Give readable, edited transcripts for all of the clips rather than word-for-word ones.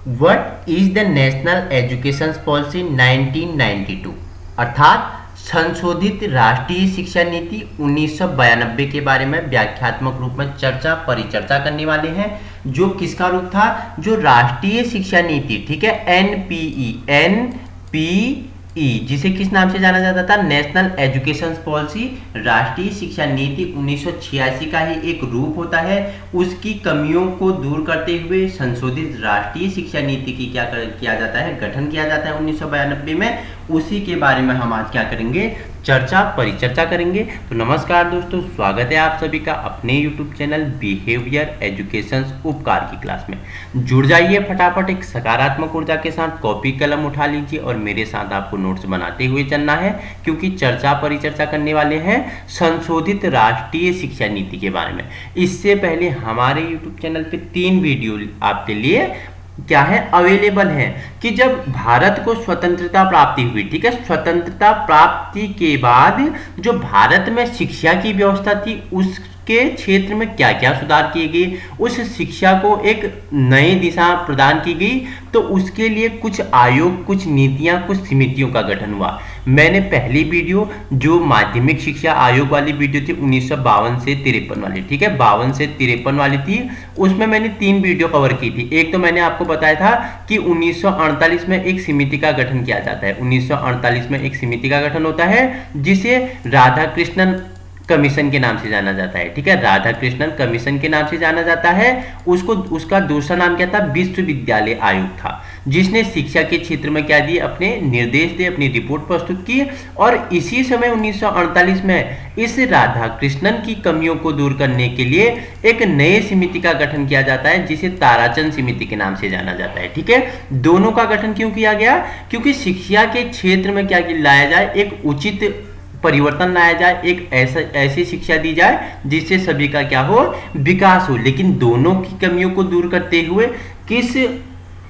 What is the national education policy 1992 अर्थात संशोधित राष्ट्रीय शिक्षा नीति 1992 के बारे में व्याख्यात्मक रूप में चर्चा परिचर्चा करने वाले हैं। जो किसका रूप था? जो राष्ट्रीय शिक्षा नीति, ठीक है, एनपीई, जिसे किस नाम से जाना जाता था? नेशनल एजुकेशन पॉलिसी, राष्ट्रीय शिक्षा नीति 1986 का ही एक रूप होता है। उसकी कमियों को दूर करते हुए संशोधित राष्ट्रीय शिक्षा नीति की किया जाता है, गठन किया जाता है 1992 में। उसी के बारे में हम आज क्या करेंगे? चर्चा परिचर्चा करेंगे। तो नमस्कार दोस्तों, स्वागत है आप सभी का अपने YouTube चैनल बिहेवियर एजुकेशन उपकार की क्लास में। जुड़ जाइए फटाफट, एक सकारात्मक ऊर्जा के साथ कॉपी कलम उठा लीजिए और मेरे साथ आपको नोट्स बनाते हुए चलना है, क्योंकि चर्चा परिचर्चा करने वाले हैं संशोधित राष्ट्रीय शिक्षा नीति के बारे में। इससे पहले हमारे YouTube चैनल पे 3 वीडियो आपके लिए क्या है अवेलेबल है कि जब भारत को स्वतंत्रता प्राप्ति हुई, ठीक है, स्वतंत्रता प्राप्ति के बाद जो भारत में शिक्षा की व्यवस्था थी उसके क्षेत्र में क्या क्या सुधार किए गए, उस शिक्षा को एक नई दिशा प्रदान की गई। तो उसके लिए कुछ आयोग, कुछ नीतियां, कुछ समितियों का गठन हुआ। मैंने पहली वीडियो जो माध्यमिक शिक्षा आयोग वाली वीडियो थी 1952 से 53 वाली, ठीक है, 52 से 53 वाली थी, उसमें मैंने 3 वीडियो कवर की थी। एक तो मैंने आपको बताया था कि 1948 में एक समिति का गठन किया जाता है। 1948 में एक समिति का गठन होता है जिसे राधाकृष्णन कमीशन के नाम से जाना जाता है, ठीक है, राधाकृष्णन कमीशन के नाम से जाना जाता है। उसका दूसरा नाम क्या था? विश्वविद्यालय आयोग था, जिसने शिक्षा के क्षेत्र में क्या दिए? अपने निर्देश दिए, अपनी रिपोर्ट प्रस्तुत की। और इसी समय 1948 में इस राधाकृष्णन की कमियों को दूर करने के लिए एक नए समिति का गठन किया जाता है, जिसे ताराचंद समिति के नाम से जाना जाता है, ठीक है। दोनों का गठन क्यों किया गया? क्योंकि शिक्षा के क्षेत्र में क्या लाया जाए? एक उचित परिवर्तन लाया जाए, एक ऐसी शिक्षा दी जाए जिससे सभी का क्या हो? विकास हो। लेकिन दोनों की कमियों को दूर करते हुए किस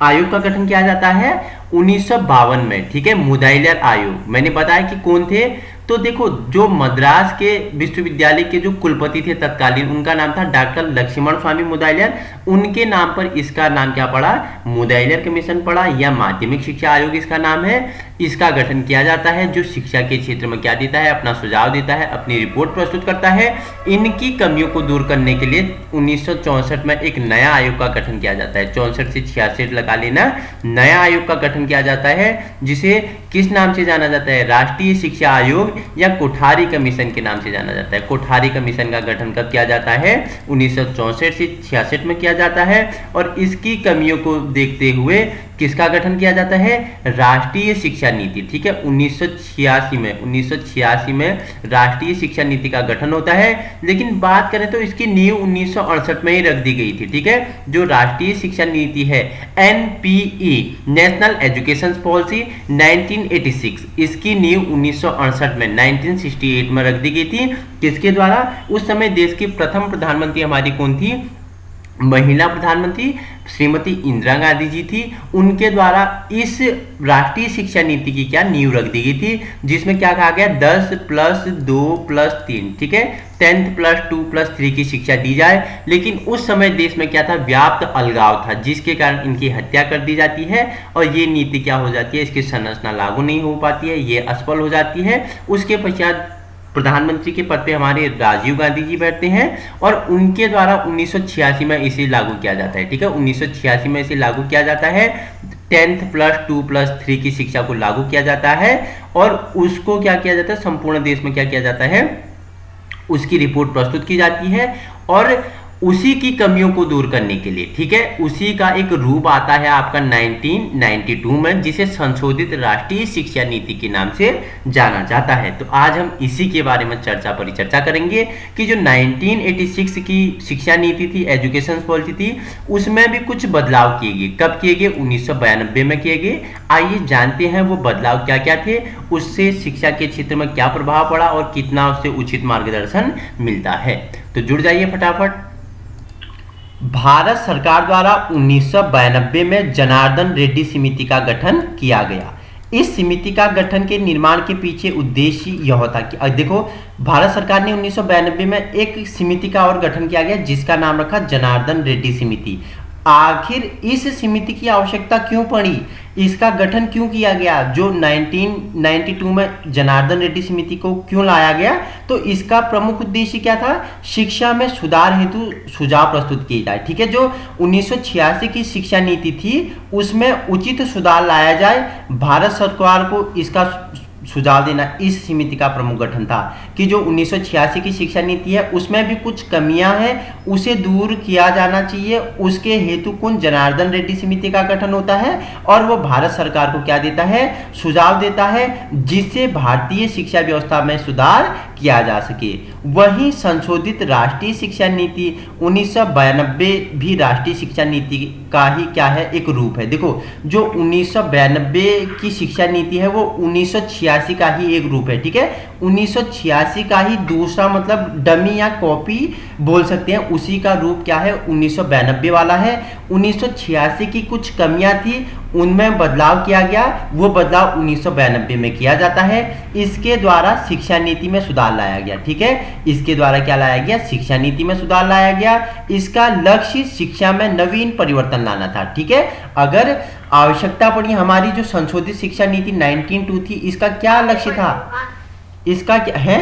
आयोग का गठन किया जाता है? 1952 में, ठीक है, मुदालियार आयोग। मैंने बताया कि कौन थे, तो देखो, जो मद्रास के विश्वविद्यालय के जो कुलपति थे तत्कालीन, उनका नाम था डॉक्टर लक्ष्मण स्वामी मुदालियार। उनके नाम पर इसका नाम क्या पड़ा? मुदालियार कमीशन पड़ा, या माध्यमिक शिक्षा आयोग इसका नाम है। इसका गठन किया जाता है, जो शिक्षा के क्षेत्र में क्या देता है? अपना सुझाव देता है, अपनी रिपोर्ट प्रस्तुत करता है। इनकी कमियों को दूर करने के लिए 1964 में एक नया आयोग का गठन किया जाता है। 64 से 66 लगा लेना, नया आयोग का गठन किया जाता है, जिसे किस नाम से जाना जाता है? राष्ट्रीय शिक्षा आयोग या कोठारी कमीशन के नाम से जाना जाता है। कोठारी कमीशन का गठन कब किया जाता है? 1964 से 66 में किया जाता है। और इसकी कमियों को देखते हुए किसका गठन किया जाता है? राष्ट्रीय शिक्षा नीति, ठीक है, 1986 में राष्ट्रीय शिक्षा नीति का गठन होता है। लेकिन बात करें तो इसकी नींव 1968 में ही रख दी गई थी, ठीक है। जो राष्ट्रीय शिक्षा नीति है एनपीई, नेशनल एजुकेशन पॉलिसी 1986, इसकी नींव 1968 में 1968 में रख दी गई थी। किसके द्वारा? उस समय देश की प्रथम प्रधानमंत्री हमारी कौन थी? महिला प्रधानमंत्री श्रीमती इंदिरा गांधी जी थी। उनके द्वारा इस राष्ट्रीय शिक्षा नीति की क्या नींव रख दी गई थी, जिसमें क्या कहा गया? 10+2+3, ठीक है, 10+2+3 की शिक्षा दी जाए। लेकिन उस समय देश में क्या था? व्याप्त अलगाव था, जिसके कारण इनकी हत्या कर दी जाती है और ये नीति क्या हो जाती है? इसकी संरचना लागू नहीं हो पाती है, ये असफल हो जाती है। उसके पश्चात प्रधानमंत्री के पद पे हमारे राजीव गांधी जी बैठते हैं और उनके द्वारा 1986 में इसे लागू किया जाता है, ठीक है, 1986 में इसे लागू किया जाता है। 10+2+3 की शिक्षा को लागू किया जाता है और उसको क्या किया जाता है? संपूर्ण देश में क्या किया जाता है? उसकी रिपोर्ट प्रस्तुत की जाती है और उसी की कमियों को दूर करने के लिए, ठीक है, उसी का एक रूप आता है आपका 1992 में, जिसे संशोधित राष्ट्रीय शिक्षा नीति के नाम से जाना जाता है। तो आज हम इसी के बारे में चर्चा परिचर्चा करेंगे कि जो 1986 की शिक्षा नीति थी, एजुकेशन पॉलिसी थी, उसमें भी कुछ बदलाव किए गए। कब किए गए? 1992 में किए गए। आइए जानते हैं वो बदलाव क्या क्या थे, उससे शिक्षा के क्षेत्र में क्या प्रभाव पड़ा और कितना उससे उचित मार्गदर्शन मिलता है। तो जुड़ जाइए फटाफट। भारत सरकार द्वारा 1992 में जनार्दन रेड्डी समिति का गठन किया गया। इस समिति का गठन के निर्माण के पीछे उद्देश्य यह था कि देखो, भारत सरकार ने 1992 में एक समिति का और गठन किया गया जिसका नाम रखा जनार्दन रेड्डी समिति। आखिर इस समिति की आवश्यकता क्यों पड़ी, इसका गठन क्यों किया गया, जो 1992 में जनार्दन रेड्डी समिति को क्यों लाया गया, तो इसका प्रमुख उद्देश्य क्या था, शिक्षा में सुधार हेतु सुझाव प्रस्तुत किए जाए। ठीक है, जो 1986 की शिक्षा नीति थी उसमें उचित सुधार लाया जाए, भारत सरकार को इसका सुझाव देना इस समिति का प्रमुख गठन था कि जो 1986 की शिक्षा नीति है उसमें भी कुछ कमियां हैं, उसे दूर किया जाना चाहिए। उसके हेतु कौन, जनार्दन रेड्डी समिति का गठन होता है और वो भारत सरकार को क्या देता है, सुझाव देता है, जिससे भारतीय शिक्षा व्यवस्था में सुधार किया जा सके। वहीं संशोधित राष्ट्रीय शिक्षा नीति 1992 भी राष्ट्रीय शिक्षा नीति का ही क्या है, एक रूप है। देखो, जो 1992 की शिक्षा नीति है वो 1986 का ही एक रूप है। ठीक है, 1986 का ही दूसरा मतलब डमी या कॉपी बोल सकते हैं, उसी का रूप क्या है, 1992 वाला है। 1986 की कुछ कमियां थी, उनमें बदलाव किया गया, वो बदलाव 1992 में किया जाता है। इसके द्वारा शिक्षा नीति में सुधार लाया गया। ठीक है, इसके द्वारा क्या लाया गया, शिक्षा नीति में सुधार लाया गया। इसका लक्ष्य शिक्षा में नवीन परिवर्तन लाना था। ठीक है, अगर आवश्यकता पड़ी हमारी जो संशोधित शिक्षा नीति 1992 थी, इसका क्या लक्ष्य था, इसका क्या है,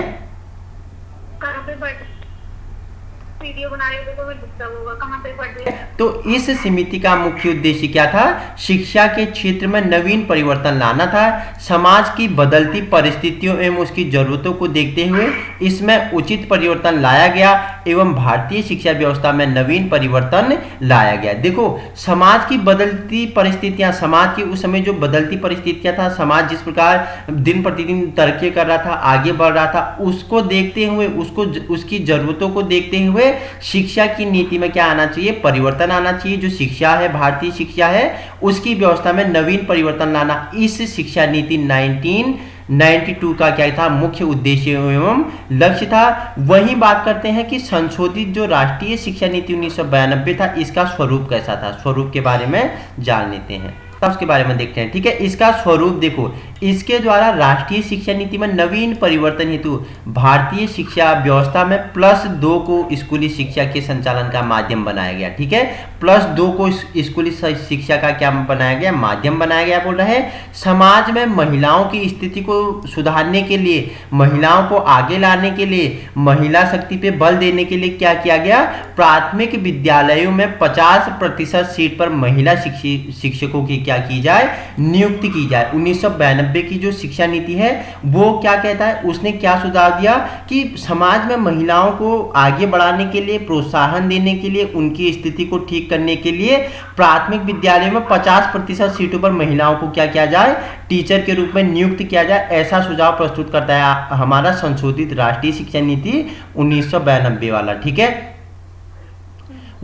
वीडियो बना रहे थे तो डिस्टर्ब होगा, कहां पे पढ़ रहे हैं। तो इस समिति का मुख्य उद्देश्य क्या था, शिक्षा के क्षेत्र में नवीन परिवर्तन लाना था। समाज की बदलती परिस्थितियों एवं उसकी जरूरतों को देखते हुए इसमें उचित परिवर्तन लाया गया एवं भारतीय शिक्षा व्यवस्था में नवीन परिवर्तन लाया गया। देखो, समाज की बदलती परिस्थितियां, समाज की उस समय जो बदलती परिस्थितियां था, समाज जिस प्रकार दिन प्रतिदिन तरक्की कर रहा था, आगे बढ़ रहा था, उसको देखते हुए, उसकी जरूरतों को देखते हुए शिक्षा की नीति में क्या आना चाहिए, परिवर्तन आना चाहिए। जो शिक्षा है, भारतीय शिक्षा है, उसकी व्यवस्था में नवीन परिवर्तन लाना इस शिक्षा नीति 1992 का क्या था, मुख्य उद्देश्य एवं लक्ष्य था। वही बात करते हैं कि संशोधित जो राष्ट्रीय शिक्षा नीति 1992 था, इसका स्वरूप कैसा था, स्वरूप के बारे में जान लेते हैं, तब उसके बारे में देखते हैं। ठीक है, इसका स्वरूप देखो, इसके द्वारा राष्ट्रीय शिक्षा नीति में नवीन परिवर्तन हेतु भारतीय शिक्षा व्यवस्था में +2 को स्कूली शिक्षा के संचालन का माध्यम बनाया गया। ठीक है, +2 को स्कूली शिक्षा का क्या बनाया गया, माध्यम बनाया गया। बोल रहे हैं समाज में महिलाओं की स्थिति को सुधारने के लिए, महिलाओं को आगे लाने के लिए, महिला शक्ति पे बल देने के लिए क्या किया गया, प्राथमिक विद्यालयों में 50% सीट पर महिला शिक्षकों की क्या की जाए, नियुक्ति की जाए। 1992 की जो शिक्षा नीति है वो क्या कहता है, उसने क्या सुझाव दिया कि समाज में महिलाओं को आगे बढ़ाने के लिए, प्रोत्साहन देने के लिए, उनकी स्थिति को ठीक करने के लिए प्राथमिक विद्यालयों में 50% सीटों पर महिलाओं को क्या किया जाए, टीचर के रूप में नियुक्त किया जाए। ऐसा सुझाव प्रस्तुत करता है हमारा संशोधित राष्ट्रीय शिक्षा नीति 1992 वाला। ठीक है,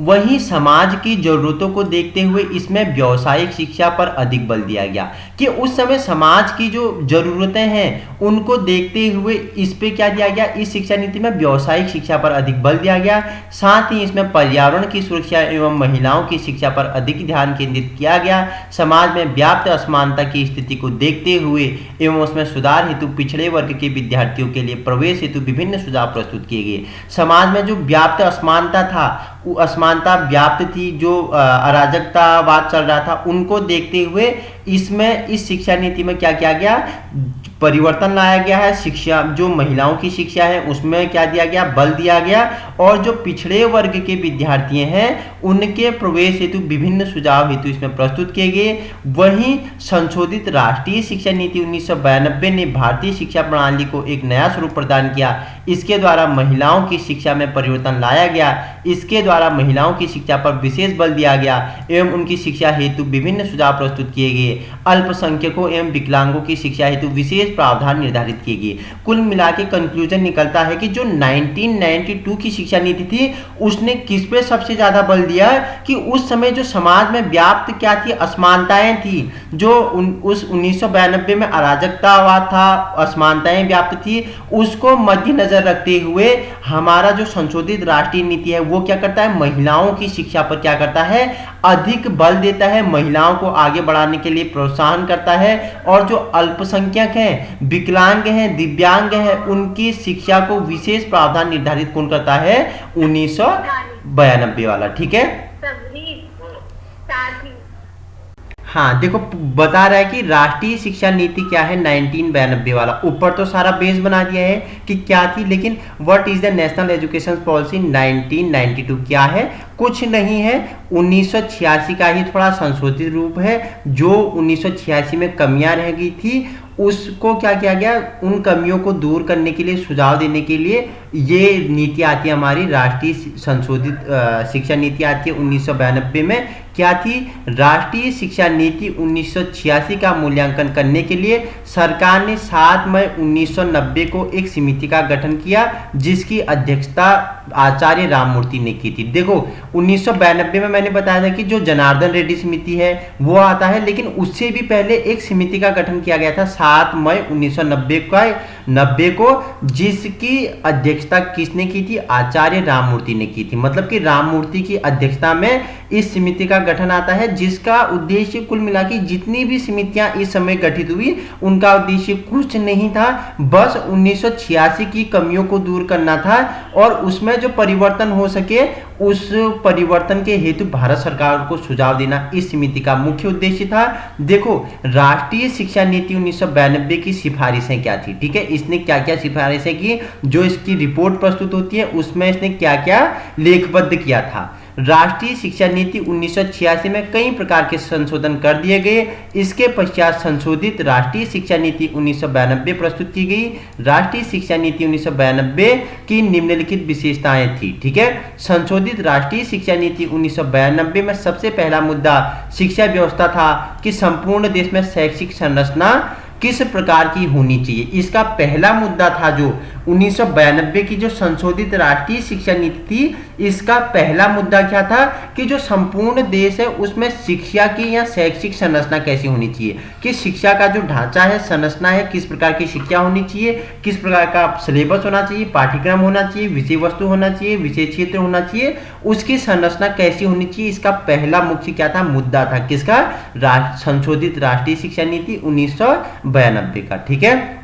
वहीं समाज की जरूरतों को देखते हुए इसमें व्यावसायिक शिक्षा पर अधिक बल दिया गया कि उस समय समाज की जो जरूरतें हैं उनको देखते हुए इस पे क्या दिया गया, इस शिक्षा नीति में व्यावसायिक शिक्षा पर अधिक बल दिया गया। साथ ही इसमें पर्यावरण की सुरक्षा एवं महिलाओं की शिक्षा पर अधिक ध्यान केंद्रित किया गया। समाज में व्याप्त असमानता की स्थिति को देखते हुए एवं उसमें सुधार हेतु पिछड़े वर्ग के विद्यार्थियों के लिए प्रवेश हेतु विभिन्न सुझाव प्रस्तुत किए गए। समाज में जो व्याप्त असमानता था, असमानता व्याप्त थी, जो अराजकतावाद चल रहा था, उनको देखते हुए इसमें इस शिक्षा नीति में क्या किया गया, परिवर्तन लाया गया है। शिक्षा, जो महिलाओं की शिक्षा है उसमें क्या दिया गया, बल दिया गया, और जो पिछड़े वर्ग के विद्यार्थी हैं उनके प्रवेश हेतु विभिन्न सुझाव हेतु इसमें प्रस्तुत किए गए। वहीं संशोधित राष्ट्रीय शिक्षा नीति 1992 ने भारतीय शिक्षा प्रणाली को एक नया स्वरूप प्रदान किया। इसके द्वारा महिलाओं की शिक्षा में परिवर्तन लाया गया। इसके द्वारा महिलाओं की शिक्षा पर विशेष बल दिया गया एवं उनकी शिक्षा हेतु विभिन्न सुझाव प्रस्तुत किए गए। अल्पसंख्यकों एवं विकलांगों की शिक्षा हेतु विशेष प्रावधान निर्धारित किए गए। कुल मिलाकर कंक्लूजन निकलता है कि जो 1992 की शिक्षा नीति थी उसने किस पे सबसे ज्यादा बल दिया कि उस समय जो समाज में व्याप्त क्या थी, असमानताएं थी, जो उस 1992 में अराजकतावाद था, असमानताएं व्याप्त थी, उसको मद्देनजर रखते हुए हमारा जो संशोधित राष्ट्रीय नीति है वो क्या करता है, महिलाओं की शिक्षा पर क्या करता है, अधिक बल देता है, महिलाओं को आगे बढ़ाने के लिए प्रोत्साहन करता है। और जो अल्पसंख्यक हैं, विकलांग हैं, दिव्यांग हैं, उनकी शिक्षा को विशेष प्रावधान निर्धारित कौन करता है, 1992 वाला। ठीक है, हाँ देखो, बता रहा है कि राष्ट्रीय शिक्षा नीति क्या है 1992 वाला। ऊपर तो सारा बेस बना दिया है कि क्या थी, लेकिन what is the national education policy 1992 क्या है? कुछ नहीं है, 1986 का ही थोड़ा संशोधित रूप है। जो 1986 में कमियां रह गई थी उसको क्या किया गया, उन कमियों को दूर करने के लिए, सुझाव देने के लिए ये नीति आती है हमारी, राष्ट्रीय संशोधित शिक्षा नीति आती है 1992 में। क्या थी? राष्ट्रीय शिक्षा नीति 1986 का मूल्यांकन करने के लिए सरकार ने 7 मई 1990 को एक समिति का गठन किया, जिसकी अध्यक्षता आचार्य राममूर्ति ने की थी। देखो 1992 में मैंने बताया था कि जो जनार्दन रेड्डी समिति है वो आता है, लेकिन उससे भी पहले एक समिति का गठन किया गया था 7 मई 1990 को, जिसकी अध्यक्षता किसने की थी? आचार्य राममूर्ति ने की थी। मतलब कि राममूर्ति की अध्यक्षता में इस समिति का गठन आता है, जिसका उद्देश्य कुल मिला के जितनी भी समितियां इस समय गठित हुई उनका उद्देश्य कुछ नहीं था, बस 1986 की कमियों को दूर करना था और उसमें जो परिवर्तन हो सके उस परिवर्तन के हेतु भारत सरकार को सुझाव देना इस समिति का मुख्य उद्देश्य था। देखो राष्ट्रीय शिक्षा नीति 1992 की सिफारिशें क्या थी, ठीक है, इसने क्या क्या सिफारिशें की, जो इसकी रिपोर्ट प्रस्तुत होती है उसमें इसने क्या क्या लेखबद्ध किया था। राष्ट्रीय शिक्षा नीति 1986 में कई प्रकार के संशोधन कर दिए गए। इसके पश्चात संशोधित राष्ट्रीय शिक्षा नीति 1992 प्रस्तुत की गई। राष्ट्रीय शिक्षा नीति 1992 की निम्नलिखित विशेषताएं थी, ठीक है। संशोधित राष्ट्रीय शिक्षा नीति 1992 में सबसे पहला मुद्दा शिक्षा व्यवस्था था कि संपूर्ण देश में शैक्षिक संरचना किस प्रकार की होनी चाहिए। इसका पहला मुद्दा था जो 1992 की जो संशोधित राष्ट्रीय शिक्षा नीति थी, इसका पहला मुद्दा क्या था कि जो संपूर्ण देश है उसमें शिक्षा की या शैक्षिक संरचना कैसी होनी चाहिए, कि शिक्षा का जो ढांचा है, संरचना है, किस प्रकार की शिक्षा होनी चाहिए, किस प्रकार का सिलेबस होना चाहिए, पाठ्यक्रम होना चाहिए, विषय वस्तु होना चाहिए, विषय क्षेत्र होना चाहिए, उसकी संरचना कैसी होनी चाहिए। इसका पहला मुख्य क्या था, मुद्दा था किसका? संशोधित राष्ट्रीय शिक्षा नीति 1992 का, ठीक है।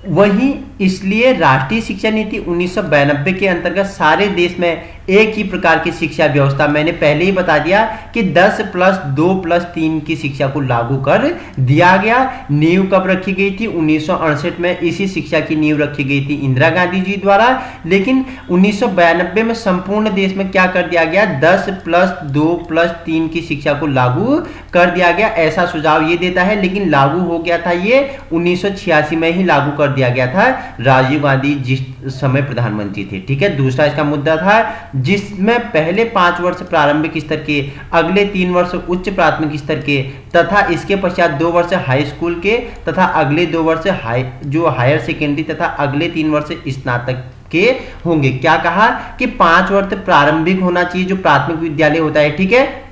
वहीं इसलिए राष्ट्रीय शिक्षा नीति 1992 के अंतर्गत सारे देश में एक ही प्रकार की शिक्षा व्यवस्था, मैंने पहले ही बता दिया कि 10+2+3 की शिक्षा को लागू कर दिया गया। नींव कब रखी गई थी? 1968 में इसी शिक्षा की नींव रखी गई थी इंदिरा गांधी जी द्वारा। लेकिन 1992 में संपूर्ण देश में क्या कर दिया गया? 10+2+3 की शिक्षा को लागू कर दिया गया, ऐसा सुझाव ये देता है। लेकिन लागू हो गया था ये 1986 में ही लागू कर दिया गया था, राजीव गांधी जिस समय प्रधानमंत्री थे, ठीक है। दूसरा इसका मुद्दा था जिसमें पहले 5 वर्ष प्रारंभिक स्तर के, अगले 3 वर्ष उच्च प्राथमिक स्तर के तथा इसके पश्चात 2 वर्ष हाई स्कूल के तथा अगले 2 वर्ष हायर सेकेंडरी तथा अगले 3 वर्ष स्नातक के होंगे। क्या कहा कि 5 वर्ष प्रारंभिक होना चाहिए जो प्राथमिक विद्यालय होता है, ठीक है।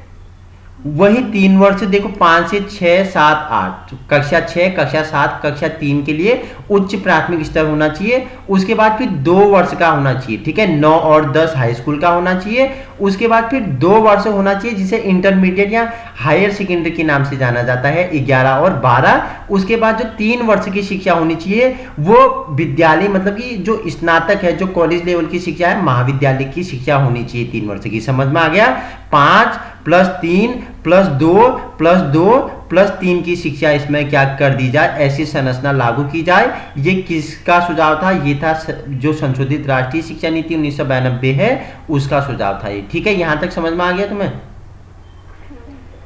वही 3 वर्ष देखो 5 से 6, 7, 8, कक्षा 6, कक्षा 7, कक्षा 3 के लिए उच्च प्राथमिक स्तर होना चाहिए। उसके बाद फिर 2 वर्ष का होना चाहिए, ठीक है, 9 और 10 हाई स्कूल का होना चाहिए। उसके बाद फिर 2 वर्ष होना चाहिए जिसे इंटरमीडिएट या हायर सेकेंडरी के नाम से जाना जाता है, 11 और 12। उसके बाद जो 3 वर्ष की शिक्षा होनी चाहिए वो विद्यालय, मतलब कि जो स्नातक है, जो कॉलेज लेवल की शिक्षा है, महाविद्यालय की शिक्षा होनी चाहिए 3 वर्ष की। समझ में आ गया? 5+3+2+2+3 की शिक्षा इसमें क्या कर दी जाए, ऐसी संरचना लागू की जाए। ये किसका सुझाव था? ये था जो संशोधित राष्ट्रीय शिक्षा नीति 1992 है उसका सुझाव था ये, ठीक है। यहां तक समझ में आ गया तुम्हें?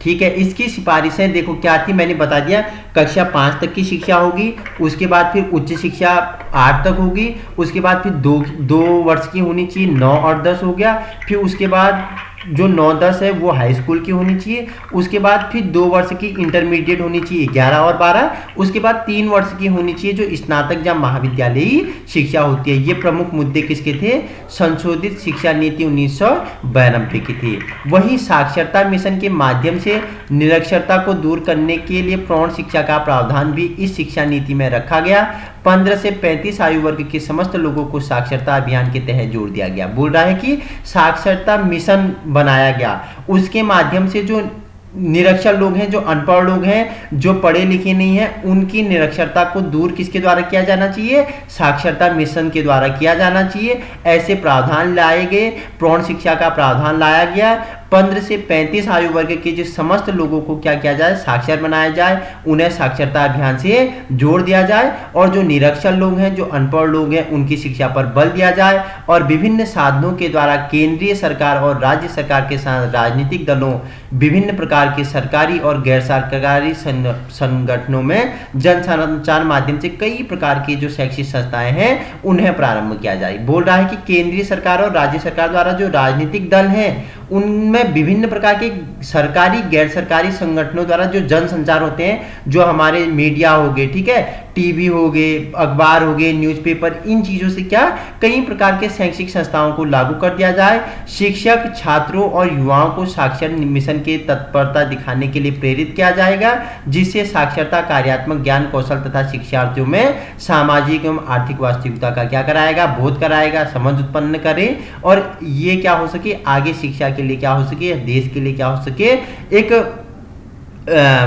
ठीक है। इसकी सिफारिशें देखो क्या थी, मैंने बता दिया। कक्षा 5 तक की शिक्षा होगी, उसके बाद फिर उच्च शिक्षा 8 तक होगी, उसके बाद फिर 2 वर्ष की होनी चाहिए, 9 और 10 हो गया। फिर उसके बाद जो 9-10 है वो हाई स्कूल की होनी चाहिए। उसके बाद फिर 2 वर्ष की इंटरमीडिएट होनी चाहिए, 11 और 12। उसके बाद 3 वर्ष की होनी चाहिए जो स्नातक या महाविद्यालयी शिक्षा होती है। ये प्रमुख मुद्दे किसके थे? संशोधित शिक्षा नीति 1992 की थी। वहीं साक्षरता मिशन के माध्यम से निरक्षरता को दूर करने के लिए प्रौढ़ शिक्षा का प्रावधान भी इस शिक्षा नीति में रखा गया। 15 से 35 आयु वर्ग के समस्त लोगों को साक्षरता अभियान के तहत जोड़ दिया गया। बोल रहा है कि साक्षरता मिशन बनाया गया, उसके माध्यम से जो निरक्षर लोग हैं, जो अनपढ़ लोग हैं, जो पढ़े लिखे नहीं हैं, उनकी निरक्षरता को दूर किसके द्वारा किया जाना चाहिए? साक्षरता मिशन के द्वारा किया जाना चाहिए। ऐसे प्रावधान लाए गए, प्रौढ़ शिक्षा का प्रावधान लाया गया 15 से 35 आयु वर्ग के जो समस्त लोगों को क्या किया जाए, साक्षर बनाया जाए, उन्हें साक्षरता अभियान से जोड़ दिया जाए और जो निरक्षर लोग हैं, जो अनपढ़ लोग हैं, उनकी शिक्षा पर बल दिया जाए और विभिन्न साधनों के द्वारा केंद्रीय सरकार और राज्य सरकार के साथ राजनीतिक दलों, विभिन्न प्रकार के सरकारी और गैर सरकारी संगठनों में जन संचार माध्यम से कई प्रकार की जो शैक्षिक संस्थाएं हैं उन्हें प्रारंभ किया जाए। बोल रहा है कि केंद्रीय सरकार और राज्य सरकार द्वारा जो राजनीतिक दल हैं उनमें विभिन्न प्रकार के सरकारी गैर सरकारी संगठनों द्वारा जो जन संचार होते हैं, जो हमारे मीडिया हो गए, ठीक है, टीवी हो गए, अखबार हो गए, न्यूज़पेपर, इन चीज़ों से क्या कई प्रकार के शैक्षिक संस्थाओं को लागू कर दिया जाए। शिक्षक, छात्रों और युवाओं को साक्षर मिशन के तत्परता दिखाने के लिए प्रेरित किया जाएगा, जिससे साक्षरता कार्यात्मक ज्ञान कौशल तथा शिक्षार्थियों में सामाजिक एवं आर्थिक वास्तविकता का क्या कराएगा, बोध कराएगा, समझ उत्पन्न करे और ये क्या हो सके, आगे शिक्षा के लिए क्या हो सके, देश के लिए क्या हो सके, एक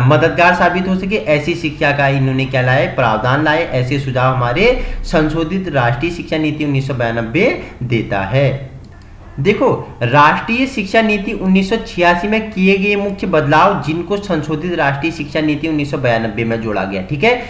मददगार साबित हो सके, ऐसी शिक्षा का इन्होंने क्या लाए, प्रावधान लाए। ऐसे सुझाव हमारे संशोधित राष्ट्रीय शिक्षा नीति 1992 देता है। देखो, राष्ट्रीय शिक्षा नीति 1986 में किए गए मुख्य बदलाव जिनको संशोधित राष्ट्रीय शिक्षा नीति 1992 में जोड़ा गया, ठीक है,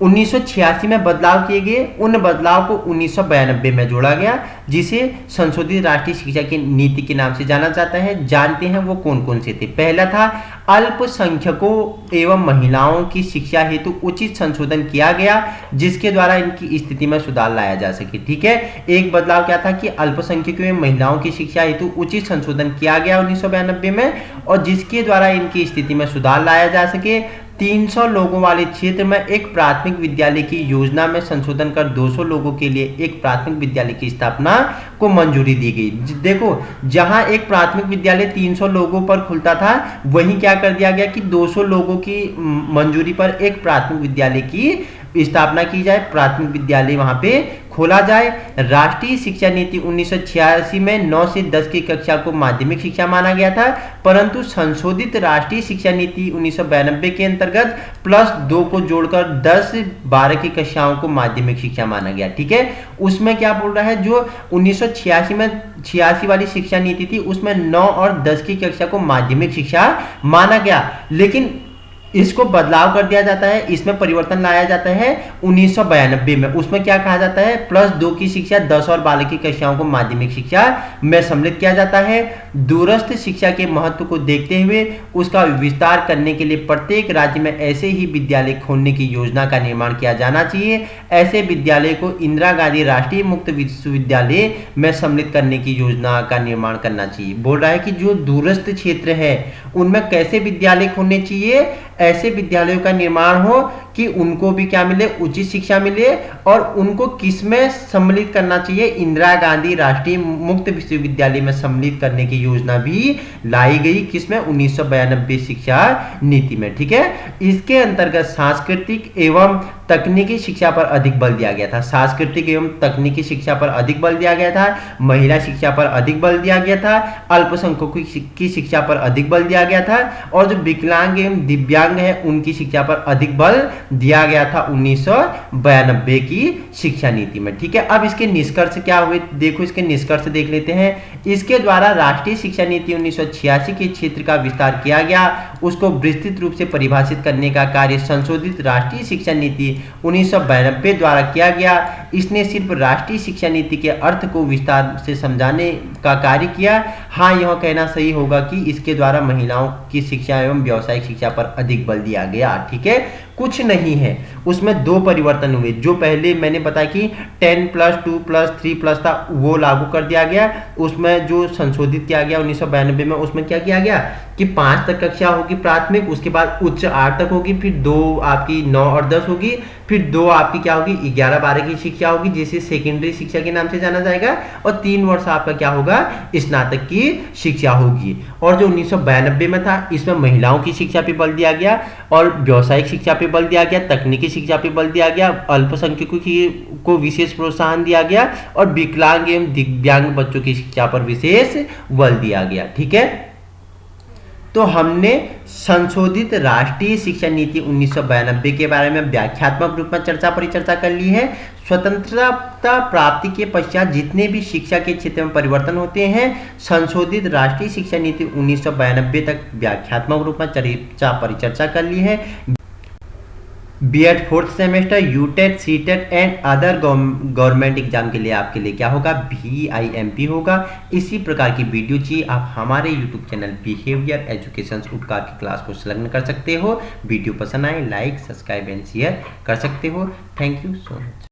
1986 में बदलाव किए गए, उन बदलाव को 1992 में जोड़ा गया, जिसे संशोधित राष्ट्रीय शिक्षा की नीति के नाम से जाना जाता है। जानते हैं वो कौन कौन से थे। पहला था अल्पसंख्यकों एवं महिलाओं की शिक्षा हेतु उचित संशोधन किया गया, जिसके द्वारा इनकी स्थिति में सुधार लाया जा सके, ठीक है। एक बदलाव क्या था कि अल्पसंख्यकों एवं महिलाओं की शिक्षा हेतु उचित संशोधन किया गया 1992 में, और जिसके द्वारा इनकी स्थिति में सुधार लाया जा सके। 300 लोगों वाले क्षेत्र में एक प्राथमिक विद्यालय की योजना में संशोधन कर 200 लोगों के लिए एक प्राथमिक विद्यालय की स्थापना को मंजूरी दी गई। देखो, जहां एक प्राथमिक विद्यालय 300 लोगों पर खुलता था, वहीं क्या कर दिया गया कि 200 लोगों की मंजूरी पर एक प्राथमिक विद्यालय की स्थापना की जाए, प्राथमिक विद्यालय वहां पे खोला जाए। राष्ट्रीय शिक्षा नीति 1986 में 9 से 10 की कक्षा को माध्यमिक शिक्षा माना गया था, परंतु संशोधित राष्ट्रीय शिक्षा नीति 1992 के अंतर्गत +2 को जोड़कर 10-12 की कक्षाओं को माध्यमिक शिक्षा माना गया, ठीक है। उसमें क्या बोल रहा है, जो 1986 में 86 वाली शिक्षा नीति थी, उसमें 9 और 10 की कक्षा को माध्यमिक शिक्षा माना गया, लेकिन इसको बदलाव कर दिया जाता है, इसमें परिवर्तन लाया जाता है 1992 में। उसमें क्या कहा जाता है, +2 की शिक्षा 10 और 12 की कक्षाओं को माध्यमिक शिक्षा में सम्मिलित किया जाता है। दूरस्थ शिक्षा के महत्व को देखते हुए उसका विस्तार करने के लिए प्रत्येक राज्य में ऐसे ही विद्यालय खोलने की योजना का निर्माण किया जाना चाहिए। ऐसे विद्यालय को इंदिरा गांधी राष्ट्रीय मुक्त विश्वविद्यालय में सम्मिलित करने की योजना का निर्माण करना चाहिए। बोल रहा है कि जो दूरस्थ क्षेत्र है उनमें कैसे विद्यालय खोलने चाहिए, ऐसे विद्यालयों का निर्माण हो कि उनको भी क्या मिले, उचित शिक्षा मिले, और उनको किसमें सम्मिलित करना चाहिए, इंदिरा गांधी राष्ट्रीय मुक्त विश्वविद्यालय में सम्मिलित करने की योजना भी लाई गई, किसमें, 1992 शिक्षा नीति में, ठीक है। इसके अंतर्गत सांस्कृतिक एवं तकनीकी शिक्षा पर अधिक बल दिया गया था, सांस्कृतिक एवं तकनीकी शिक्षा पर अधिक बल दिया गया था, महिला शिक्षा पर अधिक बल दिया गया था, अल्पसंख्यकों की शिक्षा पर अधिक बल दिया गया था, और जो विकलांग एवं दिव्यांग है उनकी शिक्षा पर अधिक बल दिया गया था 1992 की शिक्षा नीति में, ठीक है। अब इसके निष्कर्ष क्या हुए, देखो इसके निष्कर्ष देख लेते हैं। इसके द्वारा राष्ट्रीय शिक्षा नीति 1986 के क्षेत्र का विस्तार किया गया, उसको विस्तृत रूप से परिभाषित करने का कार्य संशोधित राष्ट्रीय शिक्षा नीति 1992 द्वारा किया गया। इसने सिर्फ राष्ट्रीय शिक्षा नीति के अर्थ को विस्तार से समझाने का कार्य किया। हाँ, यह कहना सही होगा कि इसके द्वारा महिलाओं की शिक्षा एवं व्यावसायिक शिक्षा पर अधिक बल दिया गया, ठीक है। कुछ नहीं है, उसमें 2 परिवर्तन हुए। जो पहले मैंने बताया कि 10+2+3+ था, वो लागू कर दिया गया। उसमें जो संशोधित किया गया 1992 में, उसमें क्या किया गया कि 5 तक कक्षा होगी प्राथमिक, उसके बाद उच्च 8 तक होगी, फिर 2 आपकी 9 और 10 होगी, फिर 2 आपकी क्या होगी, 11-12 की शिक्षा होगी, जिसे सेकेंडरी शिक्षा के नाम से जाना जाएगा, और 3 वर्ष आपका क्या होगा, स्नातक की शिक्षा होगी। और जो 1992 में था, इसमें महिलाओं की शिक्षा पे बल दिया गया और व्यावसायिक शिक्षा पे बल दिया गया, तकनीकी शिक्षा पे बल दिया गया, अल्पसंख्यकों को विशेष प्रोत्साहन दिया गया, और विकलांग एवं दिव्यांग बच्चों की शिक्षा पर विशेष बल दिया गया, ठीक है। तो हमने संशोधित राष्ट्रीय शिक्षा नीति 1992 के बारे में व्याख्यात्मक रूप में चर्चा परिचर्चा कर ली है। स्वतंत्रता प्राप्ति के पश्चात जितने भी शिक्षा के क्षेत्र में परिवर्तन होते हैं, संशोधित राष्ट्रीय शिक्षा नीति 1992 तक व्याख्यात्मक रूप में चर्चा परिचर्चा कर ली है। B Ed 4th semester, UTET, CTET and other government exam के लिए आपके लिए क्या होगा, VIMP होगा। इसी प्रकार की वीडियो चाहिए आप हमारे यूट्यूब चैनल बिहेवियर एजुकेशन उत्कार की क्लास को संलग्न कर सकते हो। वीडियो पसंद आए लाइक, सब्सक्राइब एंड शेयर कर सकते हो। Thank you so much.